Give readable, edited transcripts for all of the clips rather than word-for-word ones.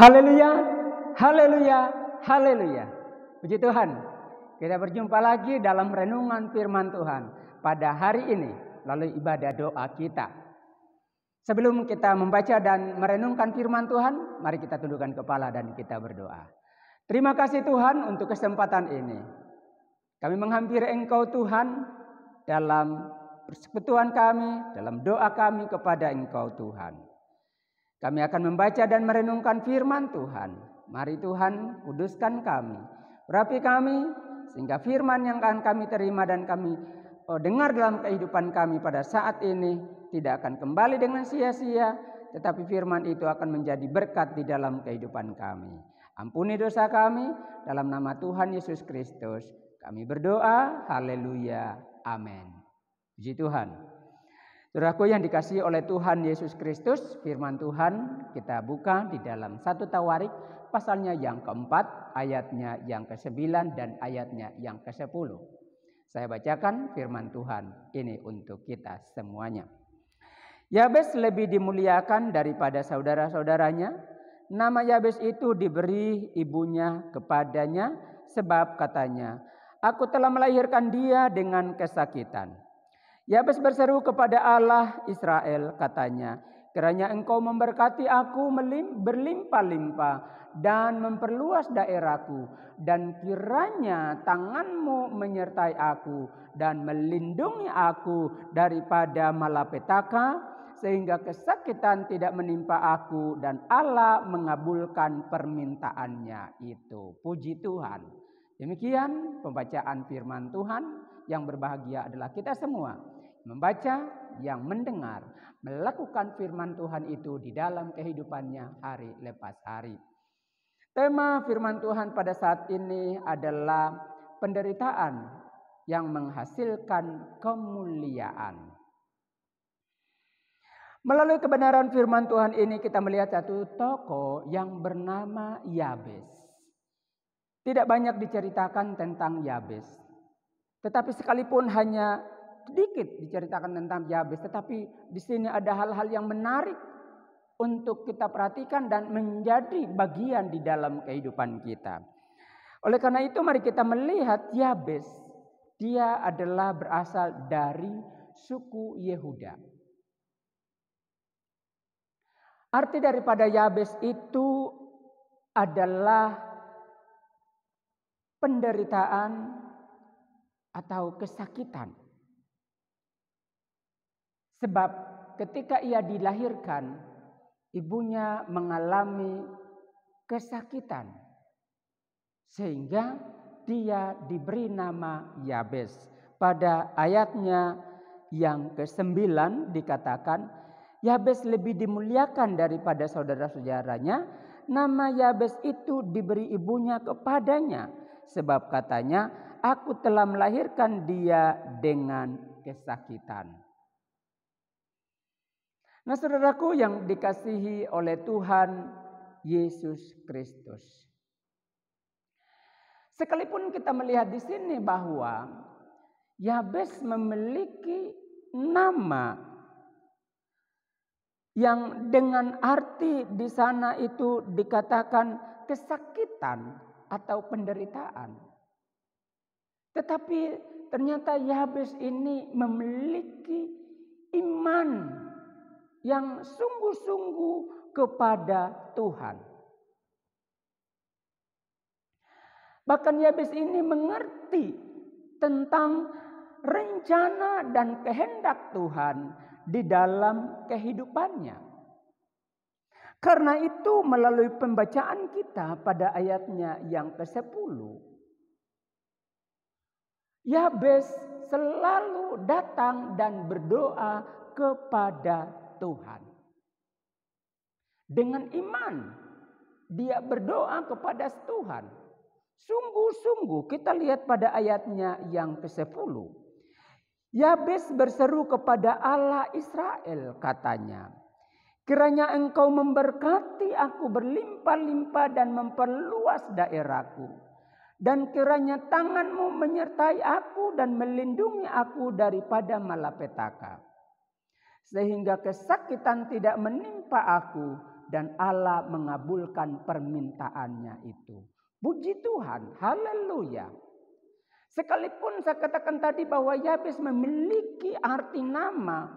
Haleluya, haleluya, haleluya. Puji Tuhan, kita berjumpa lagi dalam renungan firman Tuhan pada hari ini melalui ibadah doa kita. Sebelum kita membaca dan merenungkan firman Tuhan, mari kita tundukkan kepala dan kita berdoa. Terima kasih Tuhan untuk kesempatan ini. Kami menghampiri Engkau Tuhan dalam persekutuan kami, dalam doa kami kepada Engkau Tuhan. Kami akan membaca dan merenungkan firman Tuhan. Mari Tuhan kuduskan kami, urapi kami, sehingga firman yang akan kami terima dan kami dengar dalam kehidupan kami pada saat ini tidak akan kembali dengan sia-sia, tetapi firman itu akan menjadi berkat di dalam kehidupan kami. Ampuni dosa kami, dalam nama Tuhan Yesus Kristus kami berdoa, haleluya, amin. Puji Tuhan. Saudaraku yang dikasihi oleh Tuhan Yesus Kristus, firman Tuhan kita buka di dalam 1 Tawarik pasalnya yang keempat, ayatnya yang ke-9 dan ayatnya yang ke-10. Saya bacakan firman Tuhan ini untuk kita semuanya. Yabes lebih dimuliakan daripada saudara-saudaranya. Nama Yabes itu diberi ibunya kepadanya sebab katanya, "Aku telah melahirkan dia dengan kesakitan." Yabes berseru kepada Allah Israel, katanya, "Kiranya Engkau memberkati aku berlimpah-limpah dan memperluas daerahku, dan kiranya tangan-Mu menyertai aku dan melindungi aku daripada malapetaka, sehingga kesakitan tidak menimpa aku." Dan Allah mengabulkan permintaannya itu. Puji Tuhan. Demikian pembacaan firman Tuhan. Yang berbahagia adalah kita semua, membaca, yang mendengar, melakukan firman Tuhan itu di dalam kehidupannya hari lepas hari. Tema firman Tuhan pada saat ini adalah penderitaan yang menghasilkan kemuliaan. Melalui kebenaran firman Tuhan ini kita melihat satu tokoh yang bernama Yabes. Tidak banyak diceritakan tentang Yabes. Tetapi sekalipun hanya sedikit diceritakan tentang Yabes, tetapi di sini ada hal-hal yang menarik untuk kita perhatikan dan menjadi bagian di dalam kehidupan kita. Oleh karena itu mari kita melihat Yabes. Dia adalah berasal dari suku Yehuda. Arti daripada Yabes itu adalah penderitaan atau kesakitan. Sebab ketika ia dilahirkan, ibunya mengalami kesakitan. Sehingga dia diberi nama Yabes. Pada ayatnya yang ke-9 dikatakan, Yabes lebih dimuliakan daripada saudara-saudaranya. Nama Yabes itu diberi ibunya kepadanya. Sebab katanya, "Aku telah melahirkan dia dengan kesakitan." Nah, saudaraku yang dikasihi oleh Tuhan Yesus Kristus. Sekalipun kita melihat di sini bahwa Yabes memiliki nama yang dengan arti di sana itu dikatakan kesakitan atau penderitaan. Tetapi ternyata Yabes ini memiliki iman yang sungguh-sungguh kepada Tuhan. Bahkan Yabes ini mengerti tentang rencana dan kehendak Tuhan di dalam kehidupannya. Karena itu melalui pembacaan kita pada ayatnya yang ke-10, Yabes selalu datang dan berdoa kepada Tuhan. Dengan iman dia berdoa kepada Tuhan. Sungguh-sungguh kita lihat pada ayatnya yang ke-10. Yabes berseru kepada Allah Israel, katanya, "Kiranya Engkau memberkati aku berlimpah-limpah dan memperluas daerahku. Dan kiranya tangan-Mu menyertai aku dan melindungi aku daripada malapetaka. Sehingga kesakitan tidak menimpa aku dan Allah mengabulkan permintaannya itu. Puji Tuhan, haleluya. Sekalipun saya katakan tadi bahwa Yabes memiliki arti nama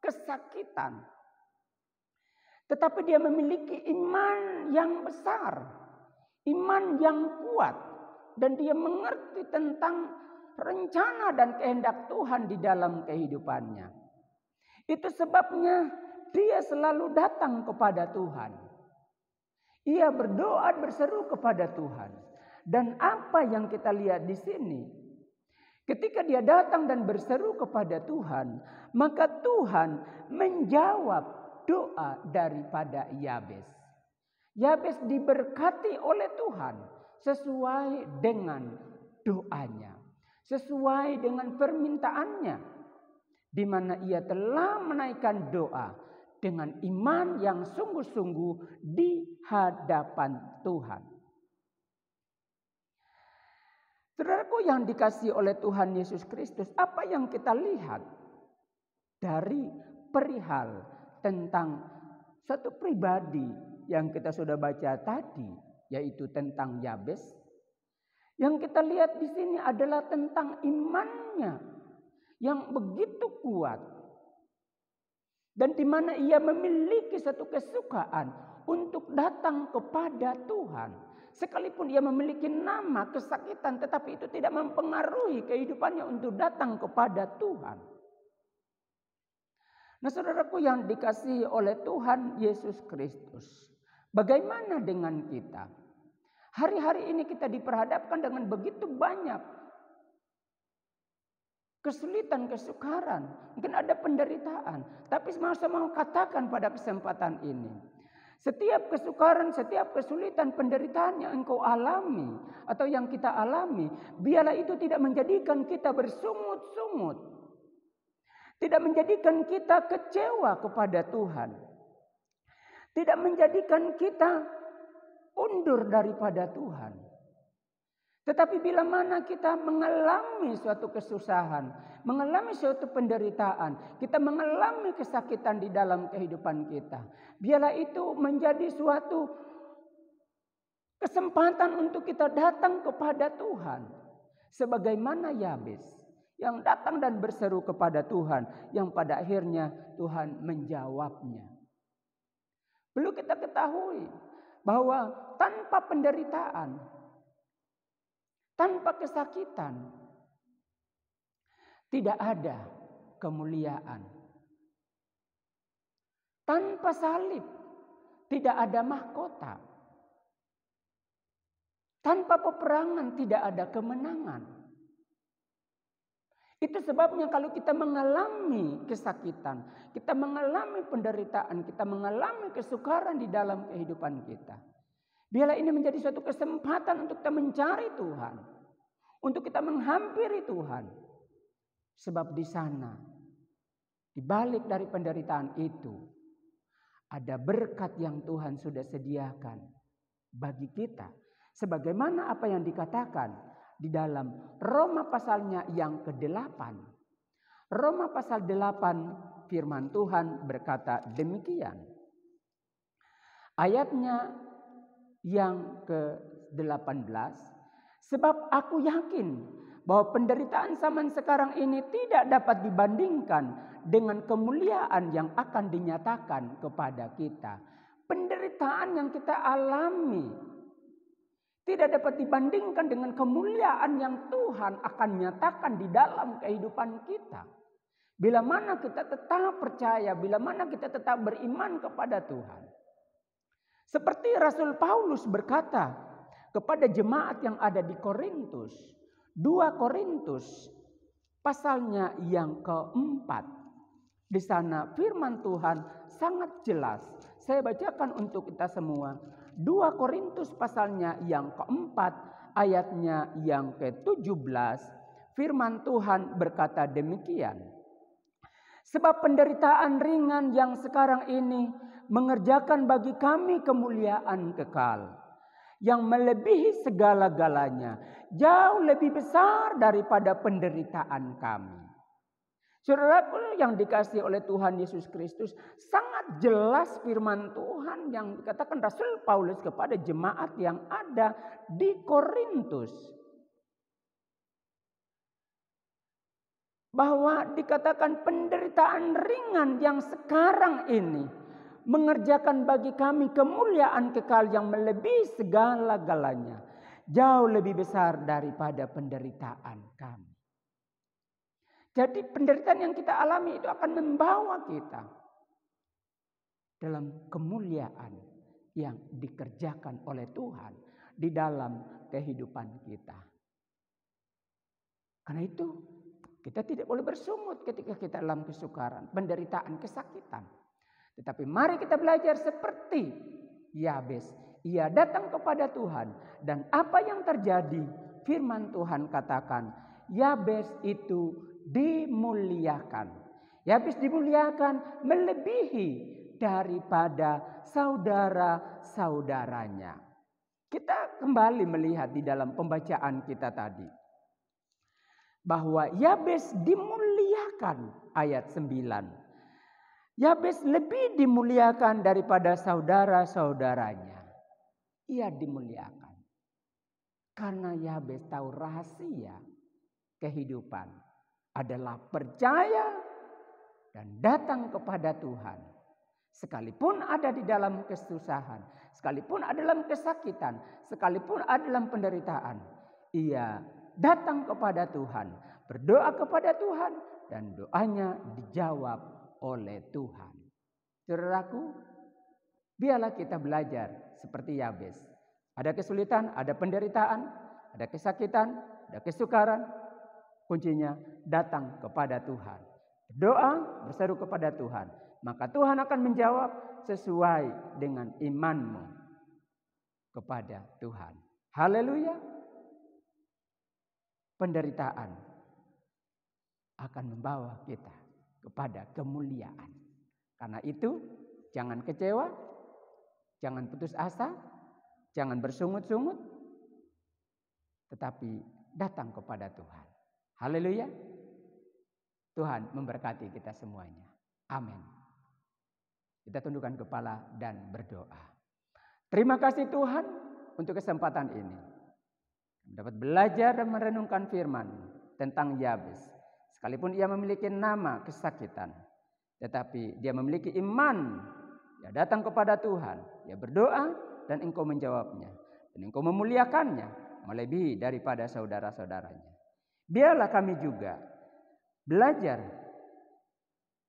kesakitan, tetapi dia memiliki iman yang besar, iman yang kuat, dan dia mengerti tentang rencana dan kehendak Tuhan di dalam kehidupannya. Itu sebabnya dia selalu datang kepada Tuhan. Ia berdoa berseru kepada Tuhan. Dan apa yang kita lihat di sini, ketika dia datang dan berseru kepada Tuhan, maka Tuhan menjawab doa daripada Yabes. Yabes diberkati oleh Tuhan sesuai dengan doanya, sesuai dengan permintaannya, di mana ia telah menaikkan doa dengan iman yang sungguh-sungguh di hadapan Tuhan. Saudaraku yang dikasihi oleh Tuhan Yesus Kristus, apa yang kita lihat dari perihal tentang satu pribadi yang kita sudah baca tadi, yaitu tentang Yabes. Yang kita lihat di sini adalah tentang imannya yang begitu kuat. Dan di mana ia memiliki satu kesukaan untuk datang kepada Tuhan. Sekalipun ia memiliki nama kesakitan, tetapi itu tidak mempengaruhi kehidupannya untuk datang kepada Tuhan. Nah, saudaraku yang dikasihi oleh Tuhan Yesus Kristus, bagaimana dengan kita? Hari-hari ini kita diperhadapkan dengan begitu banyak kesulitan, kesukaran, mungkin ada penderitaan. Tapi saya mau katakan pada kesempatan ini, setiap kesukaran, setiap kesulitan, penderitaan yang engkau alami atau yang kita alami, biarlah itu tidak menjadikan kita bersungut-sungut, tidak menjadikan kita kecewa kepada Tuhan, tidak menjadikan kita undur daripada Tuhan. Tetapi bila mana kita mengalami suatu kesusahan, mengalami suatu penderitaan, kita mengalami kesakitan di dalam kehidupan kita, biarlah itu menjadi suatu kesempatan untuk kita datang kepada Tuhan. Sebagaimana Yabes yang datang dan berseru kepada Tuhan, yang pada akhirnya Tuhan menjawabnya. Perlu kita ketahui bahwa tanpa penderitaan, tanpa kesakitan, tidak ada kemuliaan. Tanpa salib, tidak ada mahkota. Tanpa peperangan, tidak ada kemenangan. Itu sebabnya kalau kita mengalami kesakitan, kita mengalami penderitaan, kita mengalami kesukaran di dalam kehidupan kita, biarlah ini menjadi suatu kesempatan untuk kita mencari Tuhan, untuk kita menghampiri Tuhan. Sebab di sana, di balik dari penderitaan itu, ada berkat yang Tuhan sudah sediakan bagi kita. Sebagaimana apa yang dikatakan di dalam Roma pasalnya yang ke-8. Roma pasal 8 firman Tuhan berkata demikian. Ayatnya yang ke-18, sebab aku yakin bahwa penderitaan zaman sekarang ini tidak dapat dibandingkan dengan kemuliaan yang akan dinyatakan kepada kita. Penderitaan yang kita alami tidak dapat dibandingkan dengan kemuliaan yang Tuhan akan nyatakan di dalam kehidupan kita. Bila mana kita tetap percaya, bila mana kita tetap beriman kepada Tuhan. Seperti Rasul Paulus berkata kepada jemaat yang ada di Korintus. 2 Korintus pasalnya yang ke-4. Di sana firman Tuhan sangat jelas. Saya bacakan untuk kita semua. 2 Korintus pasalnya yang ke-4 ayatnya yang ke-17. Firman Tuhan berkata demikian. Sebab penderitaan ringan yang sekarang ini mengerjakan bagi kami kemuliaan kekal, yang melebihi segala-galanya, jauh lebih besar daripada penderitaan kami. Saudaraku yang dikasihi oleh Tuhan Yesus Kristus, sangat jelas firman Tuhan yang dikatakan Rasul Paulus kepada jemaat yang ada di Korintus. Bahwa dikatakan penderitaan ringan yang sekarang ini mengerjakan bagi kami kemuliaan kekal yang melebihi segala-galanya. Jauh lebih besar daripada penderitaan kami. Jadi penderitaan yang kita alami itu akan membawa kita dalam kemuliaan yang dikerjakan oleh Tuhan di dalam kehidupan kita. Karena itu kita tidak boleh bersungut ketika kita dalam kesukaran, penderitaan, kesakitan. Tetapi mari kita belajar seperti Yabes. Ia datang kepada Tuhan dan apa yang terjadi? Firman Tuhan katakan, Yabes itu dimuliakan. Yabes dimuliakan melebihi daripada saudara-saudaranya. Kita kembali melihat di dalam pembacaan kita tadi. Bahwa Yabes dimuliakan ayat 9. Yabes lebih dimuliakan daripada saudara-saudaranya. Ia dimuliakan. Karena Yabes tahu rahasia kehidupan adalah percaya dan datang kepada Tuhan. Sekalipun ada di dalam kesusahan, sekalipun ada dalam kesakitan, sekalipun ada dalam penderitaan, ia datang kepada Tuhan, berdoa kepada Tuhan, dan doanya dijawab oleh Tuhan. Saudaraku, biarlah kita belajar seperti Yabes. Ada kesulitan, ada penderitaan, ada kesakitan, ada kesukaran. Kuncinya datang kepada Tuhan. Doa, berseru kepada Tuhan. Maka Tuhan akan menjawab sesuai dengan imanmu kepada Tuhan. Haleluya. Penderitaan akan membawa kita kepada kemuliaan. Karena itu jangan kecewa, jangan putus asa, jangan bersungut-sungut, tetapi datang kepada Tuhan. Haleluya. Tuhan memberkati kita semuanya. Amin. Kita tundukkan kepala dan berdoa. Terima kasih Tuhan untuk kesempatan ini. Dapat belajar dan merenungkan firman tentang Yabes. Sekalipun ia memiliki nama kesakitan, tetapi dia memiliki iman. Dia datang kepada Tuhan. Dia berdoa dan engkau menjawabnya. Dan engkau memuliakannya melebihi daripada saudara-saudaranya. Biarlah kami juga belajar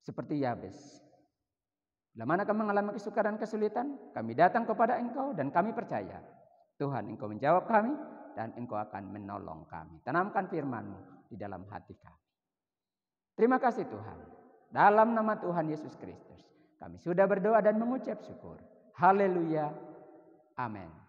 seperti Yabes. Bila mana kami mengalami kesukaran kesulitan, kami datang kepada engkau dan kami percaya Tuhan engkau menjawab kami dan engkau akan menolong kami. Tanamkan firman-Mu di dalam hati kami. Terima kasih Tuhan. Dalam nama Tuhan Yesus Kristus kami sudah berdoa dan mengucap syukur. Haleluya. Amin.